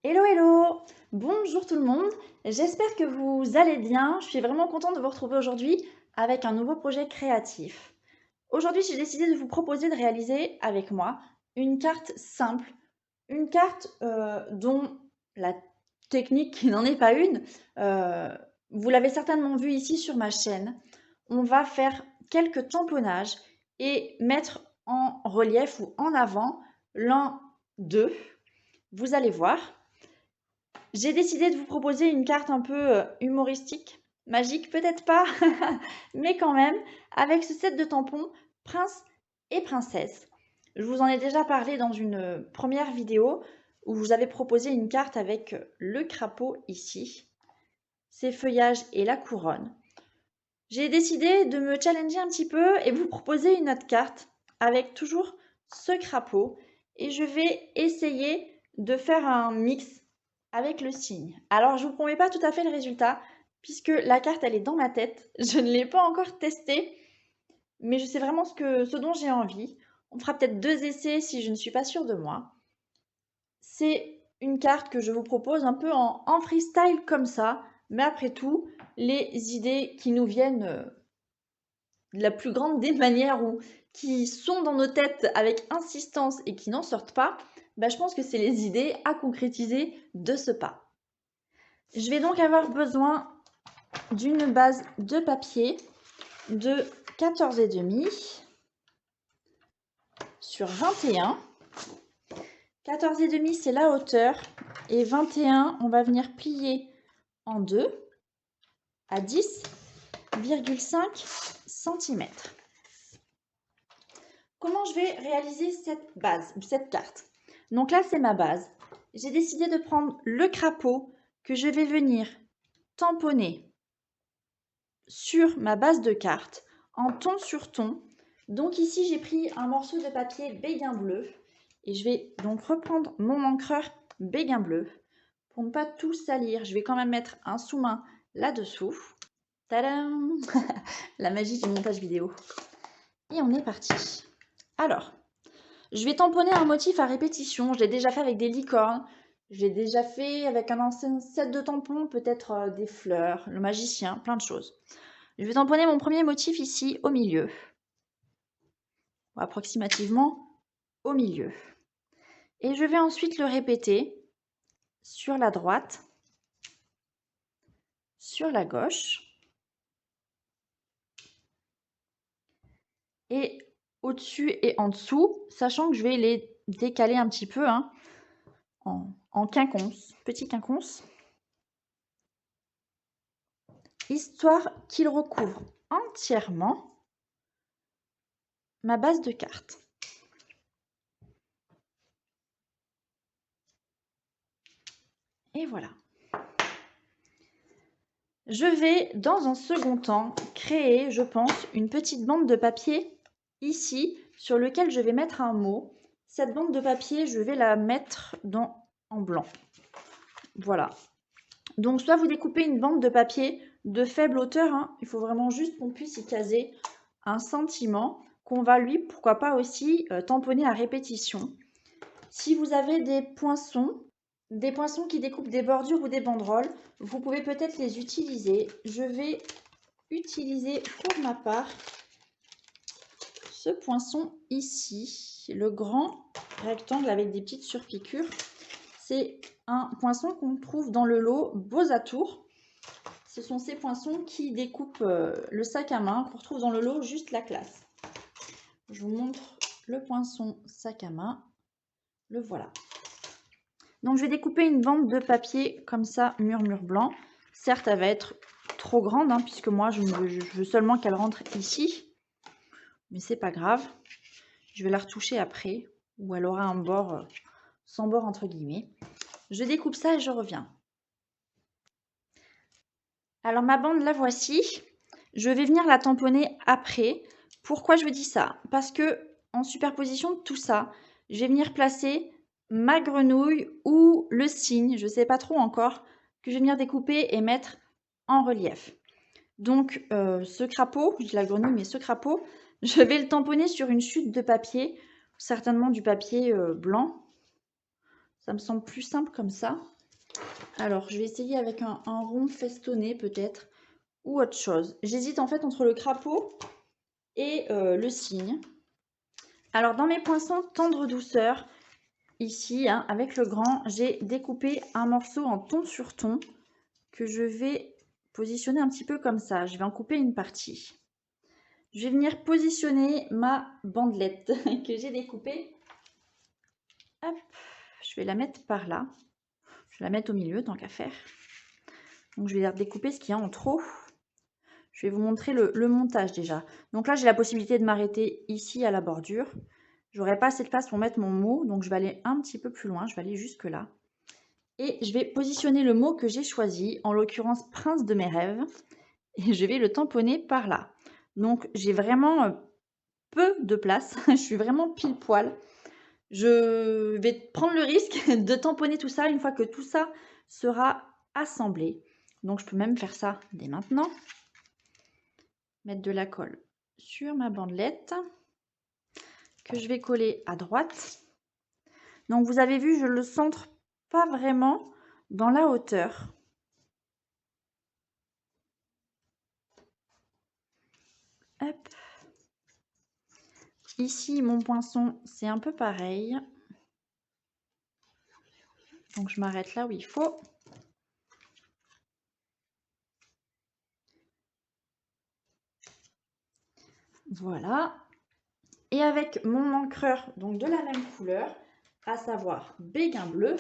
Hello, hello! Bonjour tout le monde, j'espère que vous allez bien. Je suis vraiment contente de vous retrouver aujourd'hui avec un nouveau projet créatif. Aujourd'hui, j'ai décidé de vous proposer de réaliser avec moi une carte simple, une carte dont la technique qui n'en est pas une, euh, vous l'avez certainement vu ici sur ma chaîne. On va faire quelques tamponnages et mettre en relief ou en avant l'un d'eux. Vous allez voir. J'ai décidé de vous proposer une carte un peu humoristique, magique peut-être pas, mais quand même, avec ce set de tampons prince et princesse. Je vous en ai déjà parlé dans une première vidéo où je vous avais proposé une carte avec le crapaud ici, ses feuillages et la couronne. J'ai décidé de me challenger un petit peu et vous proposer une autre carte avec toujours ce crapaud et je vais essayer de faire un mix avec le signe. Alors, je ne vous promets pas tout à fait le résultat, puisque la carte, elle est dans ma tête. Je ne l'ai pas encore testée, mais je sais vraiment ce dont j'ai envie. On fera peut-être 2 essais si je ne suis pas sûre de moi. C'est une carte que je vous propose un peu en freestyle comme ça, mais après tout, les idées qui nous viennent de la plus grande des manières ou qui sont dans nos têtes avec insistance et qui n'en sortent pas, bah, je pense que c'est les idées à concrétiser de ce pas. Je vais donc avoir besoin d'une base de papier de 14,5 sur 21. 14,5 c'est la hauteur et 21 on va venir plier en deux à 10,5 cm. Comment je vais réaliser cette base, cette carte? Donc là c'est ma base. J'ai décidé de prendre le crapaud que je vais venir tamponner sur ma base de carte en ton sur ton. Donc ici, j'ai pris un morceau de papier béguin bleu et je vais donc reprendre mon encreur béguin bleu pour ne pas tout salir. Je vais quand même mettre un sous-main là-dessous. Tadam! La magie du montage vidéo. Et on est parti. Alors, je vais tamponner un motif à répétition. Je l'ai déjà fait avec des licornes. Je l'ai déjà fait avec un ancien set de tampons, peut-être des fleurs, le magicien, plein de choses. Je vais tamponner mon premier motif ici au milieu, approximativement au milieu. Et je vais ensuite le répéter sur la droite, sur la gauche et au-dessus et en dessous, sachant que je vais les décaler un petit peu hein, en quinconce, petit quinconce, histoire qu'il recouvre entièrement ma base de carte. Et voilà. Je vais, dans un second temps, créer, je pense, une petite bande de papier ici, sur lequel je vais mettre un mot. Cette bande de papier, je vais la mettre en blanc. Voilà. Donc, soit vous découpez une bande de papier de faible hauteur, hein, il faut vraiment juste qu'on puisse y caser un sentiment qu'on va lui, pourquoi pas aussi, tamponner à répétition. Si vous avez des poinçons qui découpent des bordures ou des banderoles, vous pouvez peut-être les utiliser. Je vais utiliser pour ma part ce poinçon ici, le grand rectangle avec des petites surpiqûres. C'est un poinçon qu'on trouve dans le lot Beaux Atours. Ce sont ces poinçons qui découpent le sac à main qu'on retrouve dans le lot Juste la classe. Je vous montre le poinçon sac à main. Le voilà. Donc, je vais découper une bande de papier comme ça, mur blanc. Certes, elle va être trop grande, hein, puisque moi, je veux seulement qu'elle rentre ici. Mais c'est pas grave. Je vais la retoucher après, ou elle aura un bord sans bord, entre guillemets. Je découpe ça et je reviens. Alors, ma bande, la voici. Je vais venir la tamponner après. Pourquoi je vous dis ça? Parce que en superposition de tout ça, je vais venir placer ma grenouille ou le cygne, je ne sais pas trop encore, que je vais venir découper et mettre en relief. Donc ce crapaud, je dis la grenouille, mais ce crapaud, je vais le tamponner sur une chute de papier, certainement du papier blanc. Ça me semble plus simple comme ça. Alors, je vais essayer avec un rond festonné peut-être, ou autre chose. J'hésite en fait entre le crapaud et le cygne. Alors, dans mes poinçons tendre douceur, ici, hein, avec le grand, j'ai découpé un morceau en ton sur ton que je vais positionner un petit peu comme ça. Je vais en couper une partie. Je vais venir positionner ma bandelette que j'ai découpée. Hop, je vais la mettre par là. Je vais la mettre au milieu, tant qu'à faire. Donc, je vais découper ce qu'il y a en trop. Je vais vous montrer le montage déjà. Donc là, j'ai la possibilité de m'arrêter ici à la bordure. J'aurai pas assez de place pour mettre mon mot, donc je vais aller un petit peu plus loin. Je vais aller jusque là. Et je vais positionner le mot que j'ai choisi, en l'occurrence Prince de mes rêves. Et je vais le tamponner par là. Donc, j'ai vraiment peu de place. Je suis vraiment pile poil. Je vais prendre le risque de tamponner tout ça une fois que tout ça sera assemblé. Donc, je peux même faire ça dès maintenant. Mettre de la colle sur ma bandelette que je vais coller à droite. Donc, vous avez vu, je le centre pas vraiment dans la hauteur. Hop. Ici, mon poinçon, c'est un peu pareil. Donc, je m'arrête là où il faut. Voilà. Et avec mon encreur, donc de la même couleur, à savoir béguin bleu,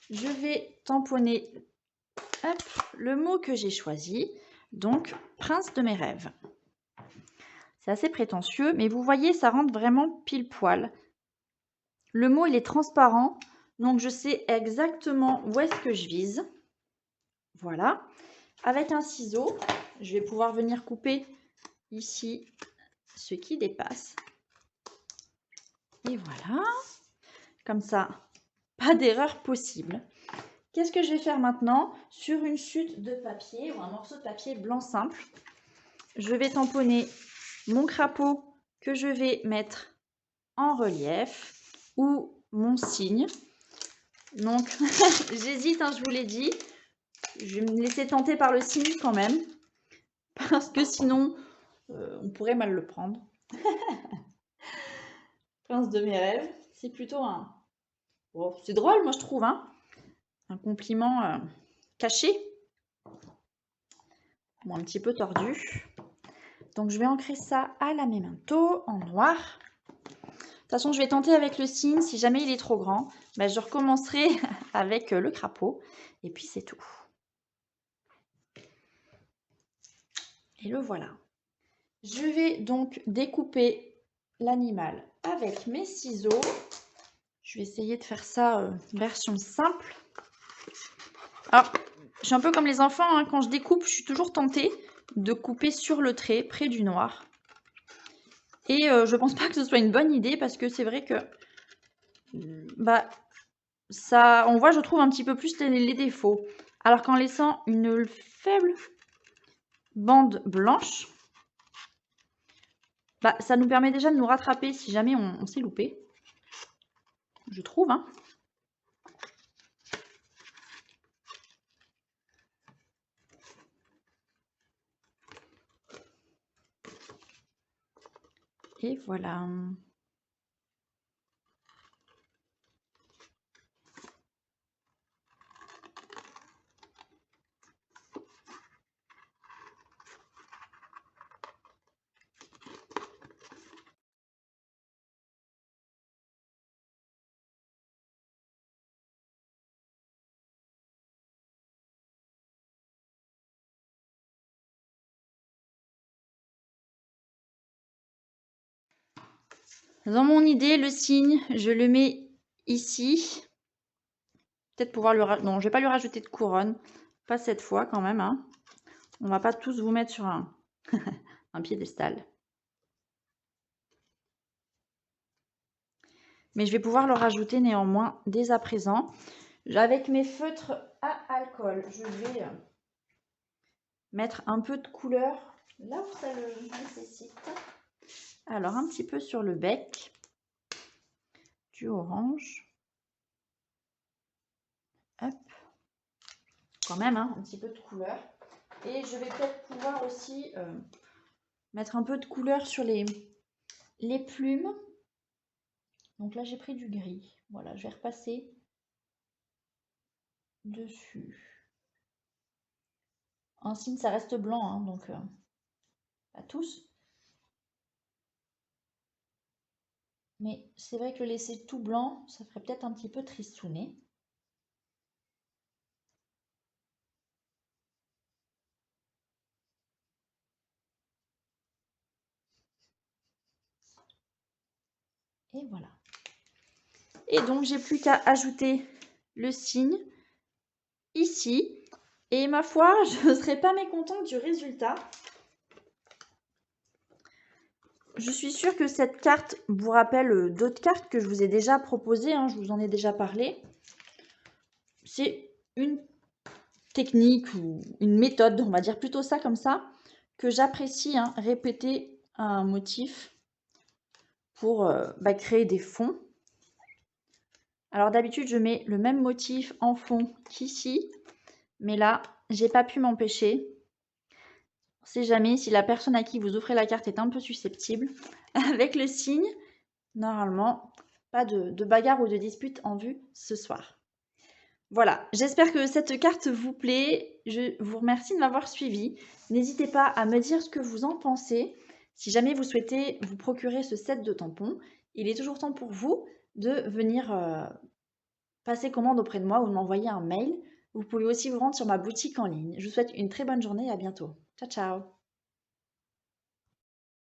je vais tamponner hop, le mot que j'ai choisi, donc Prince de mes rêves. C'est assez prétentieux, mais vous voyez, ça rentre vraiment pile poil. Le mot, il est transparent, donc je sais exactement où est-ce que je vise. Voilà. Avec un ciseau, je vais pouvoir venir couper ici ce qui dépasse. Et voilà. Comme ça, pas d'erreur possible. Qu'est-ce que je vais faire maintenant? Sur une chute de papier ou un morceau de papier blanc simple, je vais tamponner mon crapaud que je vais mettre en relief ou mon cygne. Donc, j'hésite, hein, je vous l'ai dit. Je vais me laisser tenter par le cygne quand même, parce que sinon, on pourrait mal le prendre. Prince de mes rêves, c'est plutôt un... Oh, c'est drôle, moi je trouve, hein, un compliment caché, ou un petit peu tordu. Donc, je vais ancrer ça à la memento en noir. De toute façon, je vais tenter avec le cygne. Si jamais il est trop grand, ben, je recommencerai avec le crapaud. Et puis, c'est tout. Et le voilà. Je vais donc découper l'animal avec mes ciseaux. Je vais essayer de faire ça version simple. Alors, je suis un peu comme les enfants. Hein, quand je découpe, je suis toujours tentée de couper sur le trait, près du noir. Et je pense pas que ce soit une bonne idée parce que c'est vrai que bah, ça, on voit, je trouve, un petit peu plus les défauts. Alors qu'en laissant une faible bande blanche, bah, ça nous permet déjà de nous rattraper si jamais on s'est loupé. Je trouve, hein. Et voilà. Dans mon idée, le cygne, je le mets ici. Peut-être pouvoir le rajouter. Non, je vais pas lui rajouter de couronne. Pas cette fois quand même. Hein. On va pas tous vous mettre sur un, un piédestal. Mais je vais pouvoir le rajouter néanmoins dès à présent. Avec mes feutres à alcool, je vais mettre un peu de couleur là où ça le nécessite. Alors, un petit peu sur le bec, du orange. quand même, hein, un petit peu de couleur. Et je vais peut-être pouvoir aussi mettre un peu de couleur sur les plumes. Donc là, j'ai pris du gris. Voilà, je vais repasser dessus. En signe, ça reste blanc, hein, donc pas tous. Mais c'est vrai que le laisser tout blanc, ça ferait peut-être un petit peu tristouné. Et voilà. Et donc, j'ai plus qu'à ajouter le signe ici. Et ma foi, je ne serais pas mécontente du résultat. Je suis sûre que cette carte vous rappelle d'autres cartes que je vous ai déjà proposées, hein, je vous en ai déjà parlé. C'est une technique ou une méthode, on va dire plutôt ça comme ça, que j'apprécie, hein, répéter un motif pour créer des fonds. Alors d'habitude, je mets le même motif en fond qu'ici, mais là, j'ai pas pu m'empêcher. On sait jamais si la personne à qui vous offrez la carte est un peu susceptible. Avec le signe, normalement, pas de bagarre ou de dispute en vue ce soir. Voilà, j'espère que cette carte vous plaît. Je vous remercie de m'avoir suivi. N'hésitez pas à me dire ce que vous en pensez. Si jamais vous souhaitez vous procurer ce set de tampons, il est toujours temps pour vous de venir passer commande auprès de moi ou de m'envoyer un mail. Vous pouvez aussi vous rendre sur ma boutique en ligne. Je vous souhaite une très bonne journée et à bientôt. Ciao, ciao!